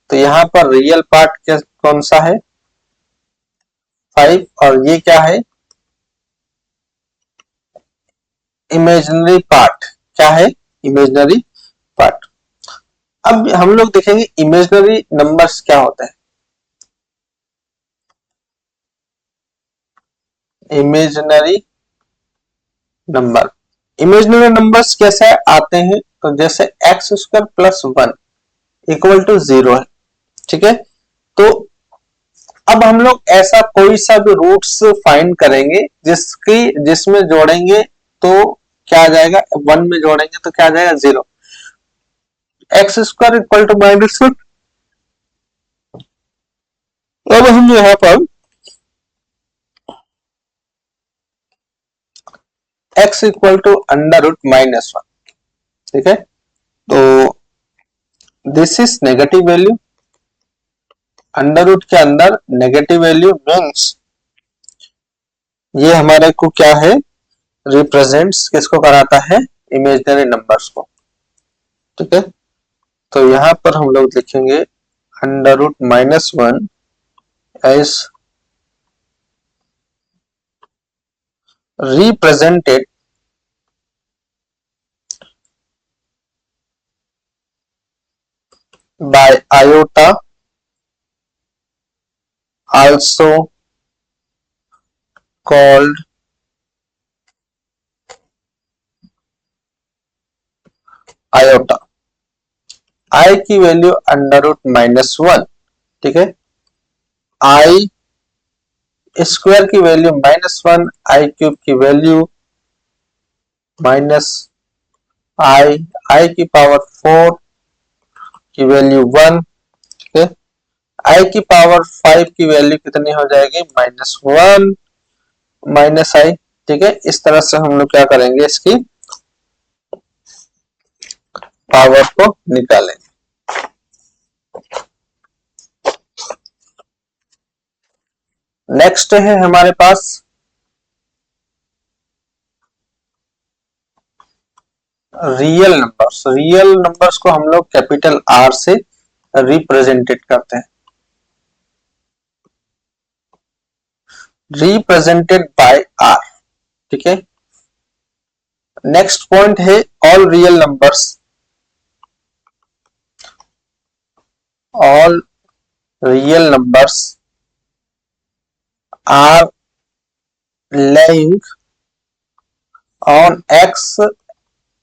तो यहाँ पर रियल पार्ट कौन सा है 5, और ये क्या है इमेजिनरी पार्ट, क्या है इमेजिनरी पार्ट। अब हम लोग देखेंगे इमेजिनरी नंबर्स क्या होते हैं। इमेजिनरी नंबर, इमेजिनरी नंबर्स कैसे आते हैं, तो जैसे X square plus 1 equal to 0 है, ठीक है। तो अब हम लोग ऐसा कोई सा भी रूट्स फाइंड करेंगे जिसमें जोड़ेंगे तो क्या आ जाएगा, 1 में जोड़ेंगे तो क्या आ जाएगा 0, एक्स स्क्वायर इक्वल टू -1। अब हम यहाँ पर x इक्वल टू √-1, ठीक है। तो this is negative value, under root के अंदर नेगेटिव वैल्यू मीन्स ये हमारे को क्या है रिप्रेजेंट्स किसको कराता है इमेजिनरी नंबर्स को, ठीक है। तो यहाँ पर हम लोग लिखेंगे √-1 as represented by iota, also called iota। i की वैल्यू √-1, ठीक है। i स्क्वायर की वैल्यू -1, आई क्यूब की वैल्यू -i की पावर 4 की वैल्यू 1, ठीक है। i की पावर 5 की वैल्यू कितनी हो जाएगी -1 -i, ठीक है। इस तरह से हम लोग क्या करेंगे इसकी पावर को निकालेंगे। नेक्स्ट है हमारे पास रियल नंबर्स। रियल नंबर्स को हम लोग कैपिटल आर से रिप्रेजेंटेड करते हैं, रिप्रेजेंटेड बाय आर, ठीक है। नेक्स्ट पॉइंट है all real numbers, all real numbers are laying on X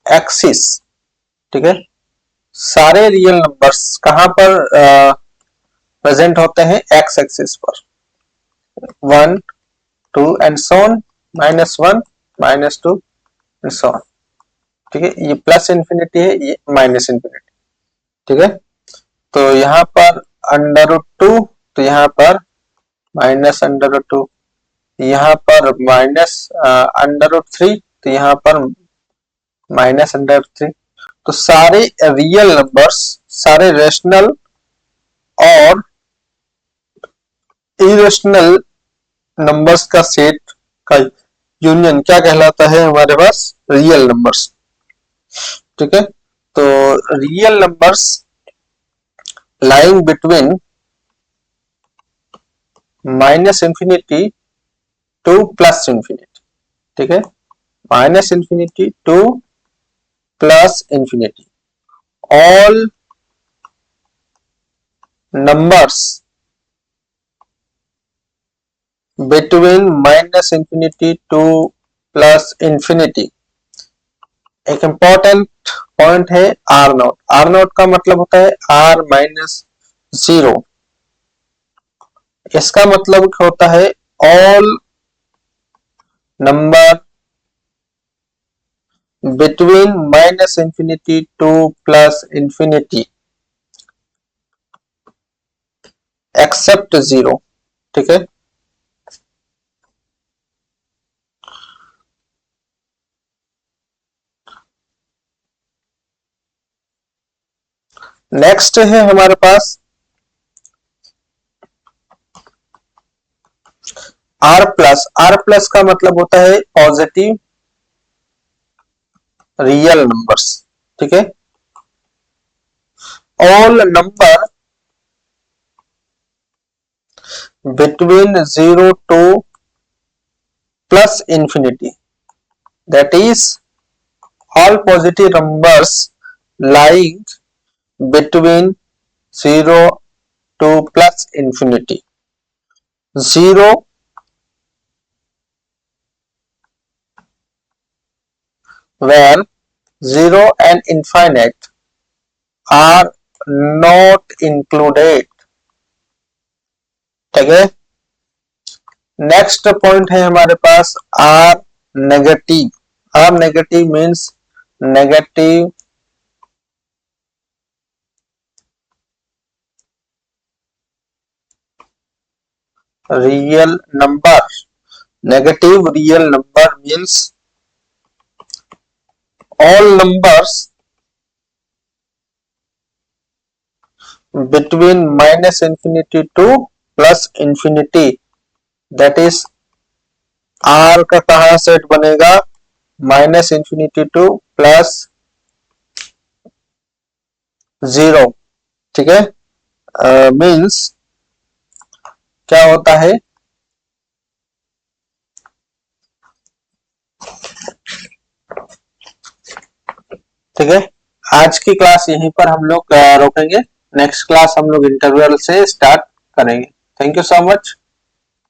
axis, ठीक है। सारे रियल नंबर्स कहां पर प्रेजेंट होते हैं एक्स एक्सिस पर, 1 2 and so on, -1 -2 and so on, ठीक है। ये प्लस इंफिनिटी है, ये माइनस इंफिनिटी, ठीक है। तो यहाँ पर √2, तो यहाँ पर -√2, यहाँ पर -√3, तो यहाँ पर -√3। तो सारे रियल नंबर्स, सारे रेशनल और इरेशनल नंबर्स का सेट का यूनियन क्या कहलाता है हमारे पास रियल नंबर्स, ठीक है। तो real numbers lying between -infinity to plus infinity, ठीक है। -Infinity to plus infinity, all numbers between -infinity to plus infinity. एक इंपॉर्टेंट पॉइंट है आर नॉट। आर नॉट का मतलब होता है R-0, इसका मतलब होता है all number between -infinity to plus infinity except 0, ठीक है। नेक्स्ट है हमारे पास आर प्लस का मतलब होता है पॉजिटिव रियल नंबर्स, ठीक है। All number between 0 to plus infinity, that is all positive numbers lying between 0 to plus infinity. 0 where 0 and infinite are not included, ठीक है। नेक्स्ट पॉइंट है हमारे पास R negative. R negative means negative real number. Negative real number means all numbers between minus infinity to plus infinity, that is r का कहाँ set बनेगा, minus infinity to plus 0, ठीक है। मीन्स क्या होता है, ठीक है। आज की क्लास यहीं पर हम लोग रोकेंगे, नेक्स्ट क्लास हम लोग इंटरवल से स्टार्ट करेंगे। Thank you so much.